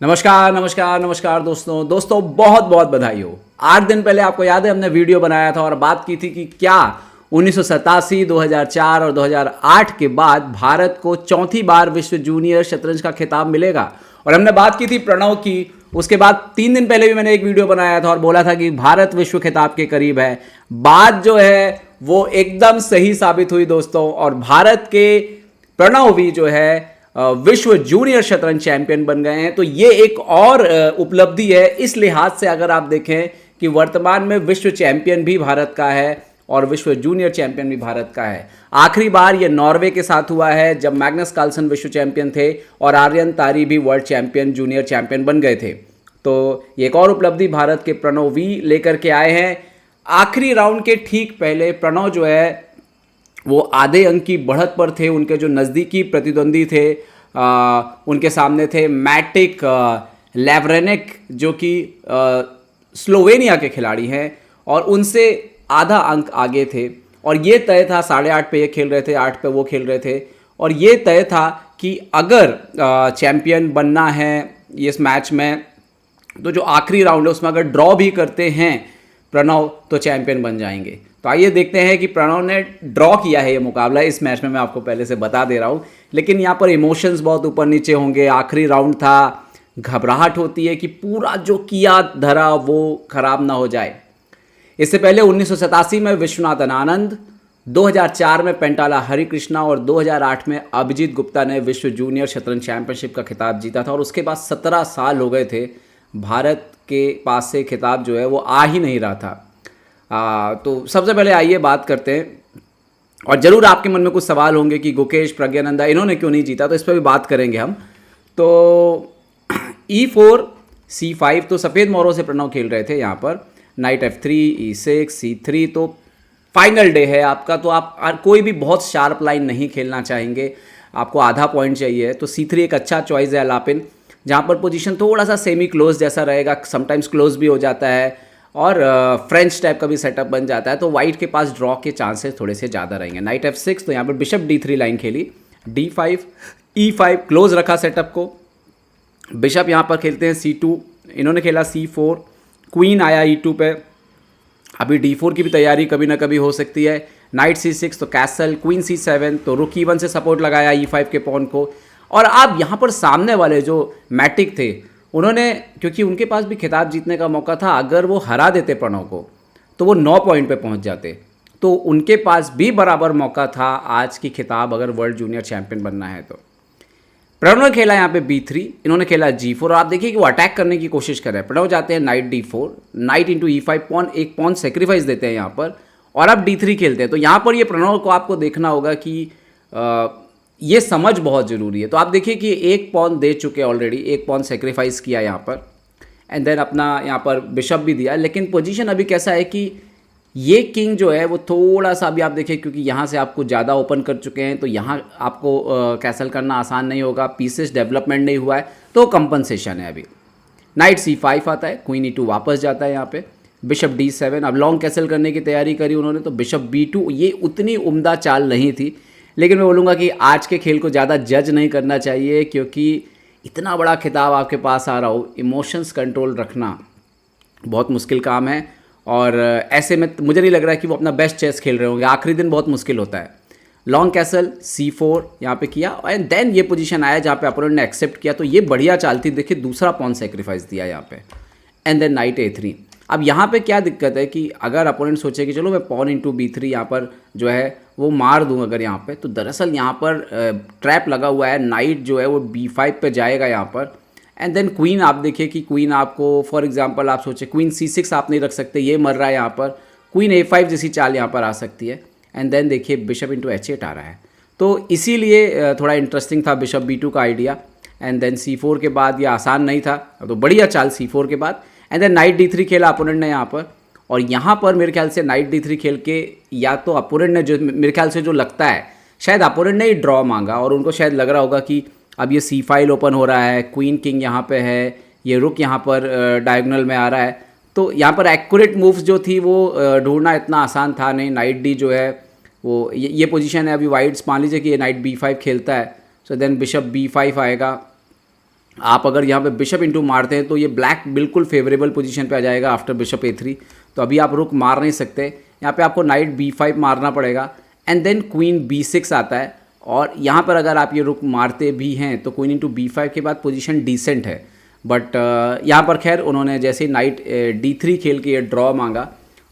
नमस्कार नमस्कार नमस्कार दोस्तों दोस्तों बहुत बहुत बधाई हो। 8 दिन पहले आपको याद है हमने वीडियो बनाया था और बात की थी कि क्या 1987, 2004 और 2008 के बाद भारत को चौथी बार विश्व जूनियर शतरंज का खिताब मिलेगा। और हमने बात की थी प्रणव की। उसके बाद 3 दिन पहले भी मैंने एक वीडियो बनाया था और बोला था कि भारत विश्व खिताब के करीब है। बात जो है वो एकदम सही साबित हुई दोस्तों, और भारत के प्रणव भी जो है विश्व जूनियर शतरंज चैंपियन बन गए हैं। तो ये एक और उपलब्धि है इस लिहाज से, अगर आप देखें कि वर्तमान में विश्व चैंपियन भी भारत का है और विश्व जूनियर चैंपियन भी भारत का है। आखिरी बार ये नॉर्वे के साथ हुआ है जब मैग्नस कार्लसन विश्व चैंपियन थे और आर्यन तारी भी वर्ल्ड चैंपियन जूनियर चैंपियन बन गए थे। तो एक और उपलब्धि भारत के प्रणव वी लेकर के आए हैं। आखिरी राउंड के ठीक पहले प्रणव जो है वो आधे अंक की बढ़त पर थे। उनके जो नज़दीकी प्रतिद्वंदी थे उनके सामने थे मैटिक लेवरेनिक जो कि स्लोवेनिया के खिलाड़ी हैं, और उनसे आधा अंक आगे थे। और ये तय था, 8.5 पे ये खेल रहे थे, 8 पे वो खेल रहे थे, और ये तय था कि अगर चैंपियन बनना है इस मैच में तो जो आखिरी राउंड है उसमें अगर ड्रॉ भी करते हैं प्रणव तो चैंपियन बन जाएंगे। तो आइए देखते हैं कि प्रणव ने ड्रॉ किया है ये मुकाबला इस मैच में, मैं आपको पहले से बता दे रहा हूँ। लेकिन यहाँ पर इमोशंस बहुत ऊपर नीचे होंगे। आखिरी राउंड था, घबराहट होती है कि पूरा जो किया धरा वो खराब ना हो जाए। इससे पहले 1987 में विश्वनाथन आनंद, 2004 में पेंटाला हरिकृष्णा और 2008 में अभिजीत गुप्ता ने विश्व जूनियर शतरंज चैंपियनशिप का खिताब जीता था। और उसके बाद 17 साल हो गए थे भारत के पास से खिताब जो है वो आ ही नहीं रहा था। तो सबसे पहले आइए बात करते हैं, और ज़रूर आपके मन में कुछ सवाल होंगे कि गुकेश, प्रज्ञानंदा इन्होंने क्यों नहीं जीता, तो इस पर भी बात करेंगे हम। तो E4 C5 तो सफ़ेद मोरों से प्रणव खेल रहे थे यहाँ पर। नाइट F3 E6 C3 तो फाइनल डे है आपका, तो आप कोई भी बहुत शार्प लाइन नहीं खेलना चाहेंगे, आपको आधा पॉइंट चाहिए। तो C3 एक अच्छा चॉइस है अलापिन, जहाँ पर पोजीशन थोड़ा सा सेमी क्लोज जैसा रहेगा, समटाइम्स क्लोज भी हो जाता है और फ्रेंच टाइप का भी सेटअप बन जाता है। तो वाइट के पास ड्रॉ के चांसेस थोड़े से ज़्यादा रहेंगे। नाइट F6 तो यहाँ पर बिशप D3 लाइन खेली, D5 E5 क्लोज रखा सेटअप को। बिशप यहाँ पर खेलते हैं C2, इन्होंने खेला C4, क्वीन आया E2 पे। अभी D4 की भी तैयारी कभी ना कभी हो सकती है। नाइट C6 तो कैसल, क्वीन C7 तो रुक E1 से सपोर्ट लगाया E5 के पॉन को। और आप यहाँ पर सामने वाले जो मैटिक थे उन्होंने, क्योंकि उनके पास भी खिताब जीतने का मौका था, अगर वो हरा देते प्रणव को तो वो 9 पॉइंट पे पहुँच जाते, तो उनके पास भी बराबर मौका था आज की खिताब अगर वर्ल्ड जूनियर चैंपियन बनना है तो। प्रणव ने खेला यहाँ पे B3, इन्होंने खेला G4, और आप देखिए कि वो अटैक करने की कोशिश कर रहे हैं। प्रणव जाते हैं knight D4, knight into E5, pawn एक पॉन सेक्रीफाइस देते हैं यहाँ पर, और अब D3 खेलते हैं। तो यहाँ पर ये प्रणव को आपको देखना होगा कि ये समझ बहुत ज़रूरी है। तो आप देखिए कि एक पॉन दे चुके ऑलरेडी, एक पॉन सेक्रीफाइस किया यहाँ पर, एंड देन अपना यहाँ पर बिशप भी दिया। लेकिन पोजीशन अभी कैसा है कि ये किंग जो है वो थोड़ा सा, अभी आप देखिए क्योंकि यहाँ से आपको ज़्यादा ओपन कर चुके हैं तो यहाँ आपको कैसल करना आसान नहीं होगा, पीसेस डेवलपमेंट नहीं हुआ है, तो कंपनसेशन है अभी। नाइट C5 आता है, क्वीन E2 वापस जाता है यहाँ पे, बिशप D7। अब लॉन्ग कैसल करने की तैयारी करी उन्होंने, तो बिशप B2, ये उतनी उम्दा चाल नहीं थी। लेकिन मैं बोलूँगा कि आज के खेल को ज़्यादा जज नहीं करना चाहिए, क्योंकि इतना बड़ा खिताब आपके पास आ रहा हो, इमोशंस कंट्रोल रखना बहुत मुश्किल काम है। और ऐसे में मुझे नहीं लग रहा है कि वो अपना बेस्ट चेस खेल रहे होंगे। आखिरी दिन बहुत मुश्किल होता है। लॉन्ग कैसल C4 यहाँ पे किया, एंड देन ये पोजीशन आया जहाँ पे अपोनेंट ने एक्सेप्ट किया, तो ये बढ़िया चाल थी। देखिए दूसरा पॉन सेक्रीफाइस दिया यहाँ पे, एंड देन नाइट A3। अब यहाँ पे क्या दिक्कत है कि अगर अपोनेंट सोचे कि चलो मैं पॉन इंटू B3 यहाँ पर जो है वो मार दूँ अगर यहाँ पे, तो दरअसल यहाँ पर ट्रैप लगा हुआ है। नाइट जो है वो B5 पे जाएगा यहाँ पर, एंड देन क्वीन, आप देखिए कि क्वीन आपको, फॉर एग्जांपल आप सोचे क्वीन C6 आप नहीं रख सकते, ये मर रहा है यहाँ पर, क्वीन A5 जैसी चाल यहाँ पर आ सकती है, एंड देन देखिए बिशप इंटू H8 आ रहा है। तो इसीलिए थोड़ा इंटरेस्टिंग था बिशप B2 का आइडिया। एंड देन C4 के बाद ये आसान नहीं था, तो बढ़िया चाल C4 के बाद, एंड देन नाइट D3 खेला अपोनेंट ने यहाँ पर। और यहाँ पर मेरे ख्याल से नाइट D3 खेल के, या तो अपोनेंट ने, जो मेरे ख्याल से जो लगता है शायद अपोनेंट ने ही ड्रॉ मांगा, और उनको शायद लग रहा होगा कि अब ये C5 ओपन हो रहा है, क्वीन किंग यहाँ पे है, ये रुक यहाँ पर डायगोनल में आ रहा है, तो यहाँ पर एक्यूरेट मूव्स जो थी वो ढूंढना इतना आसान था नहीं। नाइट D जो है वो ये पोजीशन है अभी वाइट्स, मान लीजिए कि ये नाइट B5 खेलता है, सो देन बिशप B5 आएगा, आप अगर यहाँ पे बिशप इंटू मारते हैं तो ये ब्लैक बिल्कुल फेवरेबल पोजीशन पे आ जाएगा आफ्टर बिशप ए3। तो अभी आप रुक मार नहीं सकते, यहाँ पे आपको नाइट b5 मारना पड़ेगा एंड देन क्वीन b6 आता है। और यहाँ पर अगर आप ये रुक मारते भी हैं तो क्वीन इंटू b5 के बाद पोजीशन डिसेंट है, बट यहाँ पर खैर उन्होंने जैसे नाइट d3 खेल के ये ड्रॉ मांगा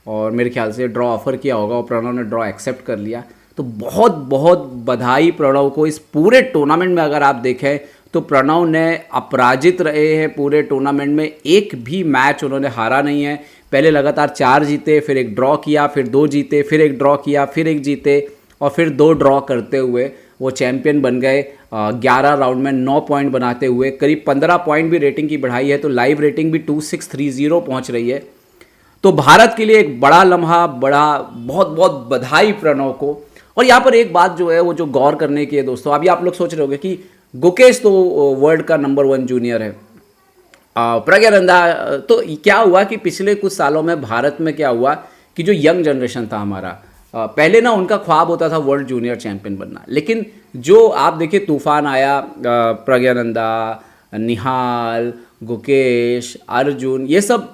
और मेरे ख्याल से ड्रॉ ऑफर किया होगा और प्रणव ने ड्रॉ एक्सेप्ट कर लिया। तो बहुत बहुत बधाई प्रणव को। इस पूरे टूर्नामेंट में अगर आप देखें तो प्रणव ने अपराजित रहे हैं पूरे टूर्नामेंट में, एक भी मैच उन्होंने हारा नहीं है। पहले लगातार 4 जीते, फिर एक ड्रॉ किया, फिर 2 जीते, फिर एक ड्रॉ किया, फिर एक जीते और फिर 2 ड्रॉ करते हुए वो चैंपियन बन गए। 11 राउंड में 9 पॉइंट बनाते हुए करीब 15 पॉइंट भी रेटिंग की बढ़ाई है, तो लाइव रेटिंग भी 2630 पहुंच रही है। तो भारत के लिए एक बड़ा लम्हा, बहुत बहुत बधाई प्रणव को। और यहाँ पर एक बात जो है वो जो गौर करने की है दोस्तों, अभी आप लोग सोच रहे होंगे कि गुकेश तो वर्ल्ड का नंबर 1 जूनियर है, प्रज्ञानंदा तो क्या हुआ कि पिछले कुछ सालों में भारत में क्या हुआ कि जो यंग जनरेशन था हमारा, पहले ना उनका ख्वाब होता था वर्ल्ड जूनियर चैंपियन बनना, लेकिन जो आप देखिए तूफान आया, प्रज्ञानंदा, निहाल, गुकेश, अर्जुन, ये सब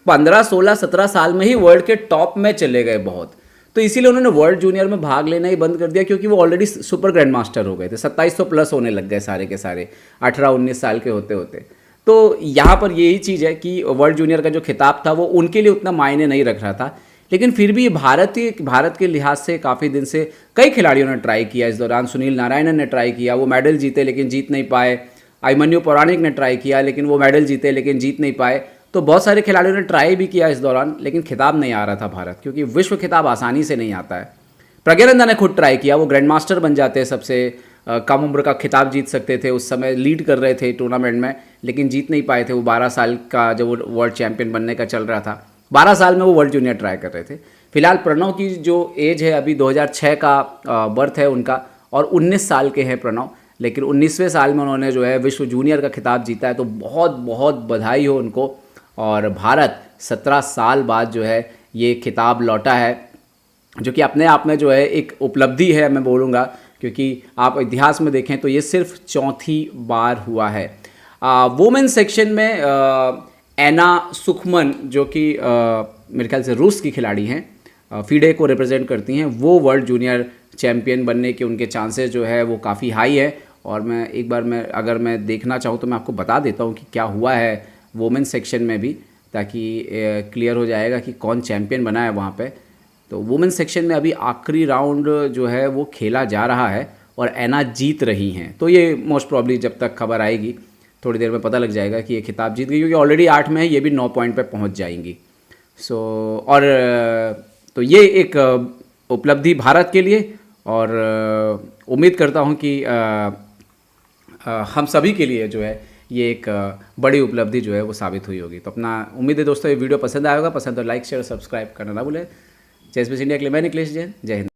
15, 16, 17 साल में ही वर्ल्ड के टॉप में चले गए बहुत। तो इसीलिए उन्होंने वर्ल्ड जूनियर में भाग लेना ही बंद कर दिया, क्योंकि वो ऑलरेडी सुपर ग्रैंड मास्टर हो गए थे, 2700 प्लस होने लग गए सारे के सारे 18-19 साल के होते होते। तो यहाँ पर यही चीज़ है कि वर्ल्ड जूनियर का जो खिताब था वो उनके लिए उतना मायने नहीं रख रहा था, लेकिन फिर भी भारत के लिहाज से काफ़ी दिन से कई खिलाड़ियों ने ट्राई किया। इस दौरान सुनील नारायणन ने ट्राई किया, वो मेडल जीते लेकिन जीत नहीं पाए। अभिमन्यु पौराणिक ने ट्राई किया लेकिन वो मेडल जीते लेकिन जीत नहीं पाए। तो बहुत सारे खिलाड़ियों ने ट्राई भी किया इस दौरान, लेकिन खिताब नहीं आ रहा था भारत, क्योंकि विश्व खिताब आसानी से नहीं आता है। प्रज्ञानंदा ने खुद ट्राई किया, वो ग्रैंड मास्टर बन जाते, सबसे कम उम्र का खिताब जीत सकते थे, उस समय लीड कर रहे थे टूर्नामेंट में, लेकिन जीत नहीं पाए थे। वो 12 साल का जब वो वर्ल्ड चैंपियन बनने का चल रहा था, 12 साल में वो वर्ल्ड जूनियर ट्राई कर रहे थे। फिलहाल प्रणव की जो एज है अभी 2006 का बर्थ है उनका, और 19 साल के हैं प्रणव, लेकिन 19वें साल में उन्होंने जो है विश्व जूनियर का खिताब जीता है। तो बहुत बहुत बधाई हो उनको। और भारत 17 साल बाद जो है ये खिताब लौटा है, जो कि अपने आप में जो है एक उपलब्धि है मैं बोलूँगा, क्योंकि आप इतिहास में देखें तो ये सिर्फ 4थी बार हुआ है। वुमेन सेक्शन में एना सुखमन, जो कि मेरे ख्याल से रूस की खिलाड़ी हैं, फीडे को रिप्रेजेंट करती हैं, वो वर्ल्ड जूनियर चैम्पियन बनने के उनके चांसेस जो है वो काफ़ी हाई है। और मैं एक बार अगर मैं देखना चाहूँ तो मैं आपको बता देता हूँ कि क्या हुआ है वुमेन सेक्शन में भी, ताकि क्लियर हो जाएगा कि कौन चैम्पियन बना है वहाँ पे। तो वुमेन सेक्शन में अभी आखिरी राउंड जो है वो खेला जा रहा है और एना जीत रही हैं। तो ये मोस्ट प्रॉब्ली जब तक खबर आएगी थोड़ी देर में पता लग जाएगा कि ये खिताब जीत गई, क्योंकि ऑलरेडी 8 में है, ये भी 9 पॉइंट पे पहुँच जाएंगी। और तो ये एक उपलब्धि भारत के लिए, और उम्मीद करता हूँ कि हम सभी के लिए जो है ये एक बड़ी उपलब्धि जो है वो साबित हुई होगी। तो अपना उम्मीद है दोस्तों ये वीडियो पसंद आएगा, पसंद तो लाइक शेयर सब्सक्राइब करना ना भूलें। चेस बेस इंडिया के लिए मैं निखिलेश जैन, जय हिंद।